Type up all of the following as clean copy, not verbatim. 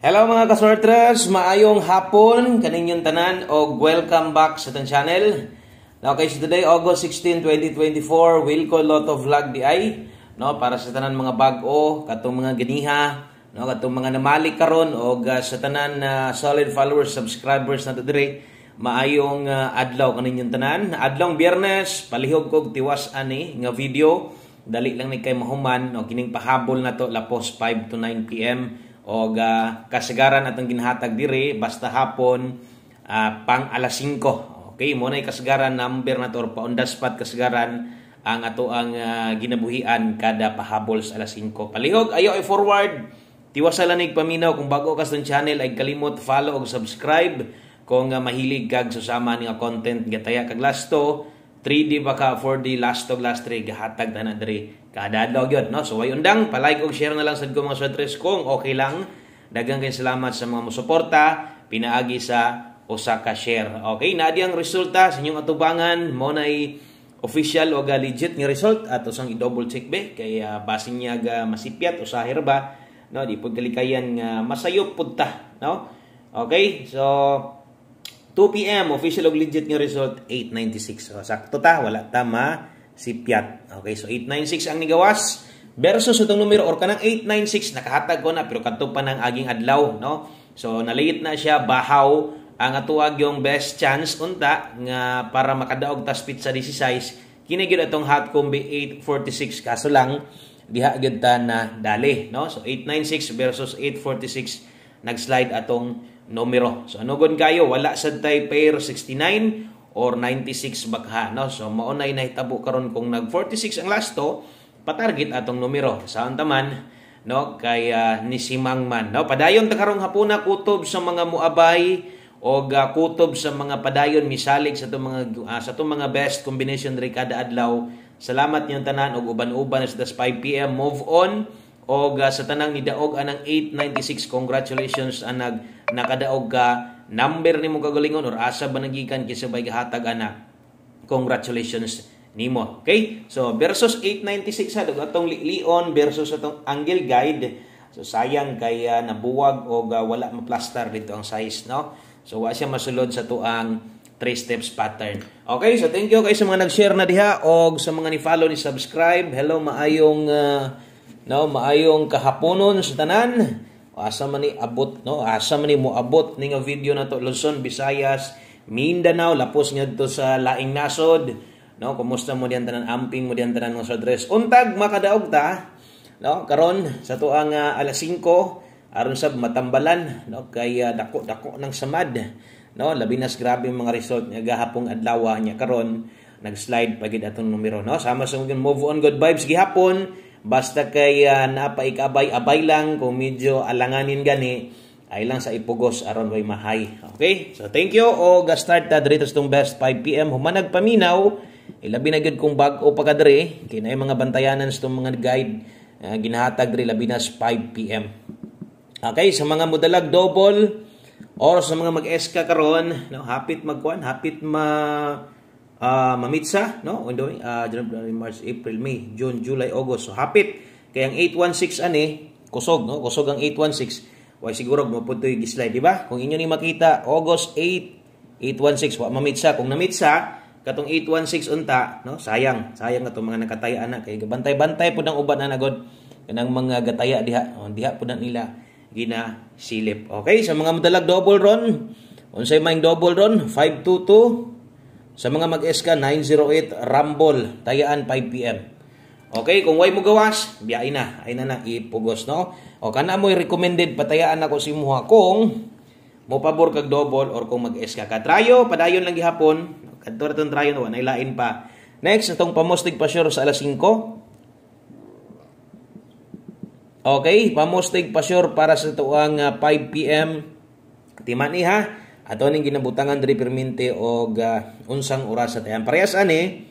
Hello mga kasorters, maayong hapon kaninyong tanan o welcome back sa tan channel. Okay, so today August 16, 2024, Wilco Lotto Vlog DI, no, para sa tanan mga bag-o, katong mga ganiha, no, katong mga namali karon o sa tanan solid followers, subscribers nato dire. Maayong adlaw kaninyong tanan. Adlong Biyernes, palihog kog tiwas ani nga video. Dali lang ni kay mahuman o kining pahabol nato lapos 5 to 9 PM. O kasagaran atong ginhatag dire basta hapon pang alas 5. Okay, mo na kasagaran number na to or pa on the spot kasagaran ang ato ang ginabuhian kada pahabol sa alas 5. Palihog ayo ay forward. Tiwas sa lanig paminaw kung bago ka sa channel ay kalimot follow o subscribe kung mahilig kag susama ni nga content gataya kag lasto 3D baka 4D last 3 gahatag tanan diri kada adlaw gyud, no? So way undang pa-like ug share na lang sad ko mga sutres kung okay lang. Daghang kay salamat sa mga mosuporta pinaagi sa usa ka share. Okay, na di ang resulta sa inyong atubangan mo na official o legit nga result at usang i-double check be kay basin niya masipyat o sahir ba, no? Di pud kalikayan nga masayop pud ta, no? Okay, so 2 PM official og legit nga result 896. So sakto ta, wala ta masipyat. Okay, so 896 ang nigawas versus itong numero or kanang 896 nakahatag ko na pero kadto pa ng aging adlaw, no? So nalate na siya bahaw ang atuag yung best chance unta nga para makadaog ta speed sa 16 kini gyud atong hot combi 846 kaso lang diha gyud ta na dali, no? So 896 versus 846 nag-slide atong numero. So anugon kayo wala sad tay pair 69 or 96 bakha, no? So mao nay nahitabo karon kung nag 46 ang lasto patarget atong numero. Saan taman, no, kay nisimang man, no? Padayon ta karong hapuna kutob sa mga muabay o kutob sa mga padayon misalig sa itong mga best combination diri kada adlaw. Salamat niyong tanan og uban-uban sa 5 PM move on o sa tanang nidaog anang 896. Congratulations anag nakadaog ka number nimo kagalingon or asa ba nagikan kisabay gahatag ana. Congratulations nimo. Okay? So versus 896 sa atong Leon versus atong Angle Guide. So sayang kay nabuwag o wala ma-plaster dito ang size, no? So wa siya masulod sa tuang 3 steps pattern. Okay, so thank you kay sa mga nag-share na diha og sa mga ni follow ni subscribe. Hello, maayong maayong kahaponon sa tanan. Asa man ni abot, no? Asa man ni moabot ni nga video na to Luzon, Visayas, Mindanao, lapos nga dito sa laing nasod, no? Kumusta mo diyan tanan, amping mo diyan tanan nga sa address. Untag makadaog ta, no? Karon sa tuang alas 5 aron sab matambalan, no? Kay dako-dako ng samad, no? Labi nas grabe mga result nga gahapong adlaw nya karon nag-slide pagid atong numero, no? Sama sa move on good vibes gihapon. Basta kay napaikabay-abay lang kung medyo alanganin gani ay lang sa ipugos aron way mahay. Okay? So thank you o ga-start ta diri tong best 5 PM humanag paminaw ilabi na gid kung bag-o pa ka diri kay naay mga bantayanan sa mga guide ginahatag diri labi nas 5 PM. Okay, sa mga modalag double or sa mga mag-eska karon, no, hapit magkuan, hapit mamitsa, no? January, March, April, May, June, July, August. So hapit kay ang 816 ani kusog, no? Kusog ang 816. Way siguro mo putoy gi-slide, di ba? Kung inyo ni makita August 8 816 wa mamitsa. Kung namitsa katong 816 unta, no? Sayang atong mga nakataya ana kay bantay-bantay pud ang uban na nagod kanang mga gataya diha. Diha pud nila gina silip. Okay, sa mga modalag double ron, unsay maing double ron 522. Sa mga mag-eska 908 Rumble tayaan 5 PM. Okay, kung way mo gawas, biyain na. Ay na ipugos, no? O kana mo recommended patayaan ako si muha kung mo pabor kag double or kung mag-eska ka. Trayo padayon lang gihapon. Kadto ra tong trayo no, nailain pa. Next atong pamostig pa sure sa alas 5. Okay, pamostig pa sure para sa tuang 5 PM. Timani ha. Ato ning ginabutangan diri permente og unsang oras sa tayan. Parehas ani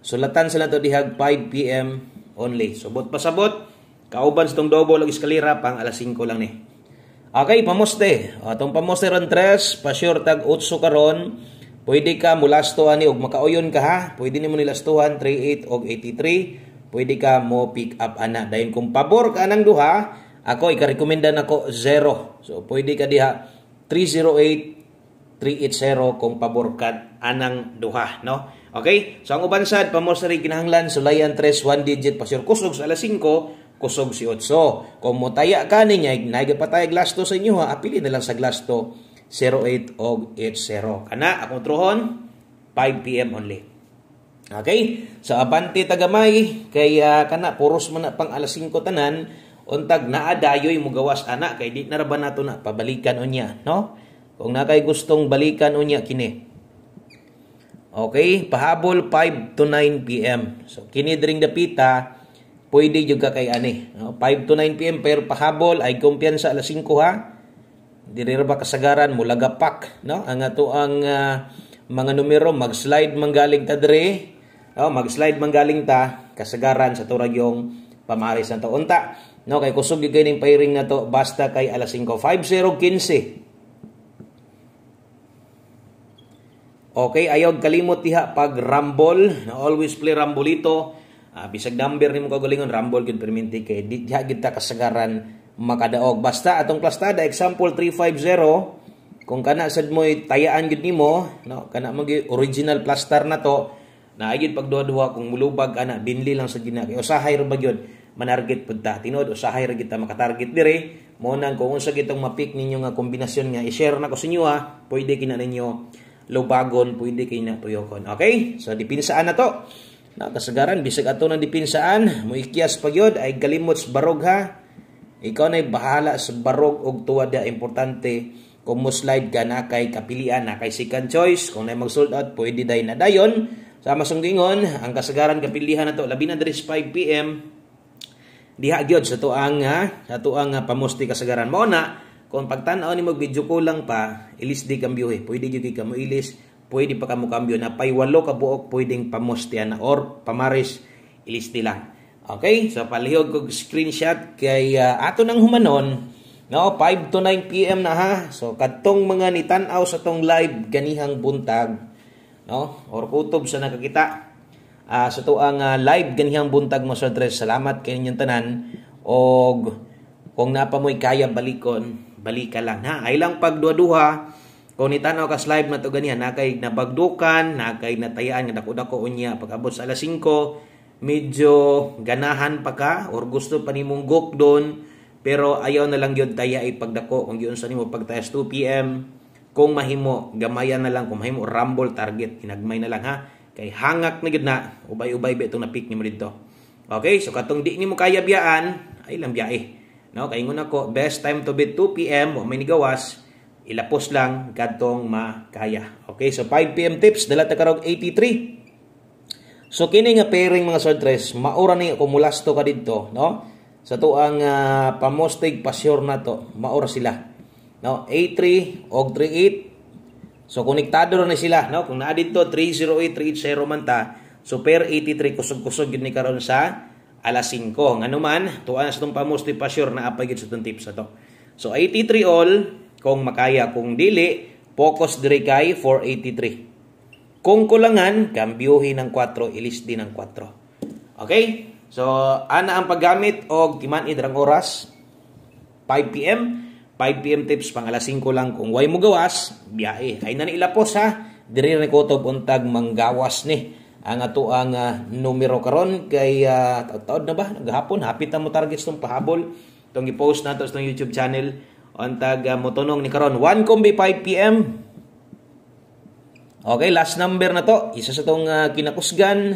sulatan sila to dihag 5 PM only. Subot pasabot kauban sa tong double og eskalera pang alas 5 lang ni. Okay, pamoste. Atong pamoste ron 3, pa sure tag 8 karon. Pwede ka mulasto ani og makauyon ka ha. Pwede nimo nilastuhan 38 og 83. Pwede ka mo pick up ana. Dayon kung pabor ka nang duha, Ako ika-recommenda nako 0. So pwede ka diha 308-380 kung pabor kad anang duha, no? Okay? So ang uban sad pamo sa kinahanglan sulayan 3 1 digit pasyor kusog sa alas 5 kusog si 8. Kung mo taya ka niya nagpatay glass to sa inyo ha, apili na lang sa glass to 08 og 80. Kana akong truhon 5 PM only. Okay? So abante tagamay kay kana puros man na pang alas 5 tanan untag naa dayoy mo gawas ana kay di na ra ba nato na pabalikan unya, no? Kung na kay gustong balikan unya kini. Okay, pahabol 5 to 9 PM. So kini dring dapita pwede juga kay ani, no? 5 to 9 PM pero pahabol ay kumpiyansa alas 5 ha. Diri ra ba kasagaran mo lagapak, no? Ang ato ang mga numero mag-slide manggaling ta dire. Oh, mag-slide manggaling ta kasagaran sa turag yung pamaris na to unta. No, kay kusog gyud ning pairing na to basta kay alas 5 50-15. Okay, ayaw kalimot diha pag rumble, always play rumbolito. Bisag number nimo kagalingon rumble gyud perminti kay diha gyud ta kasagaran makadaog. Basta atong plastada example 350 kung kana sad mo tayaan gyud nimo, no, kana mo original plaster na to. Na ayud pag duha-duha kung mulubag ana binli lang sa gina kay usahay ra ba gyud manarget pud ta tinod usahay ra kita makatarget dire mo nang kung unsa gitong mapik ninyo nga kombinasyon nga i-share na ko sa inyo ha pwede kina ninyo lubagon pwede kay na tuyokon. Okay, so dipinsaan na to na kasagaran bisag ato nang dipinsaan mo ikyas pa gyud ay kalimot sa barog ha. Ikaw nay bahala sa barog og tuwada importante kung mo slide ka na kay kapilian na kay second choice kung nay mag sold out pwede day na dayon. Sa masunggingon, ang kasagaran kapilihan na to labi na diri 5 PM diha gyud sa tuang pamusti kasagaran mo na kung pagtan-aw nimo video ko lang pa ilis di kambyo pwede gyud ka mo ilis pwede pa ka mo kambyo na pay 8 ka buok pwedeng pamustian na or pamaris ilis di lang. Okay, so palihog kog screenshot kay ato nang humanon no 5 to 9 PM na ha. So kadtong mga nitan-aw sa tong live ganihang buntag, no, or kutob sa nakakita sa tuang live ganihang buntag mo sa address. Salamat kay inyong tanan og kung napa mo'y kaya balikon balika lang ha. Ay lang pag duha-duha kung nitanaw kas live na to ganihan nakay nabagdukan nakay natayaan nga dako-dako unya pag abot sa alas 5 medyo ganahan pa ka or gusto pa nimong gokdon pero ayaw na lang gyud taya ipagdako kung giun sa nimo pagtayas 2 PM. Kung mahimo gamayan na lang kung mahimo rumble target inagmay na lang ha kay hangak na gid na ubay-ubay ba itong na-pick nimo dito. Okay, so katong di nimo kaya biyaan ay lang biyae, no, kay ingon ako best time to beat 2 PM o may nigawas ilapos lang kadtong makaya. Okay, so 5 PM tips dala ta karog 83. So kini nga pairing mga sortres maura ni akumulas to ka didto, no, sa tuang pamostig pasyor na to maura sila, no, A3 og 38. So konektado na sila, no, kung naa dito 308 380 man ta so per 83 kusog-kusog yun ni karon sa alas 5 ngano man tuan sa tong pamosti pasyor na apay gid sa tong tips na to. So 83 all kung makaya, kung dili focus dire kay 483. Kung kulangan kambyohin ng 4 ilis din ng 4. Okay, so ana ang paggamit og timan idrang oras 5 PM 5 PM tips pang alas 5 lang kung way mo gawas biyahe ay nanilapos ha diri ni kutob untag manggawas ni ang ato ang numero karon kay taod na ba gahapon hapit na mo targets tong pahabol tong i-post nato sa YouTube channel untag motunong ni karon 1 kombi 5 PM. Okay, last number na to isa sa tong kinakusgan,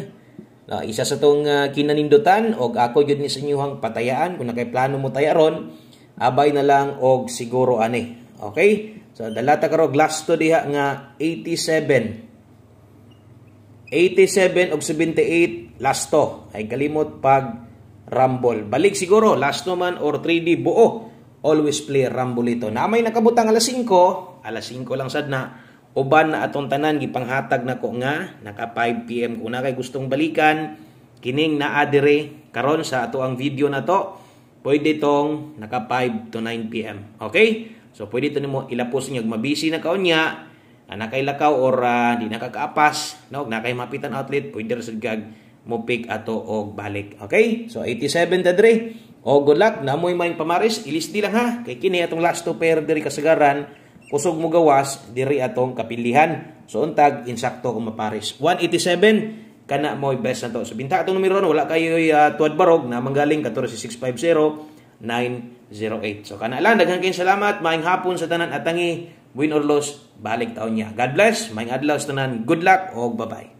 isa sa tong kinanindutan og ako gyud ni sa inyong patayaan kung nakay plano mo tayaron abay na lang og siguro ani. Okay, so dalata karog last to diha nga 87 og 78 last to ay kalimot pag rumble balik siguro last no man or 3D buo always play rumble ito na may nakabutang alas 5 lang sad na uban na atong tanan gipanghatag nako nga naka 5 PM kung na kay gustong balikan kining naa dire karon sa ato ang video na to pwede tong naka 5 to 9 PM. Okay? So pwede to nimo ilapos niyo mabisi na kaunya, nakay lakaw or di nakakaapas, no, nakay mapitan outlet, pwede ra sad gag mo pick ato og balik. Okay? So 87 ta dre. O good luck, namoy maing pamaris, ilisti lang ha. Kay kini atong last 2 pair diri kasagaran, kusog mo gawas diri atong kapilihan. So untag insakto kung maparis. 187 kana mo best na to. So binta atong numero wala kayo tuad barog na manggaling 14650 908. So kana lang daghang kayong salamat, maayong hapon sa tanan at tangi, win or loss, balik taon niya. God bless, maayong adlaw sa tanan. Good luck o bye-bye.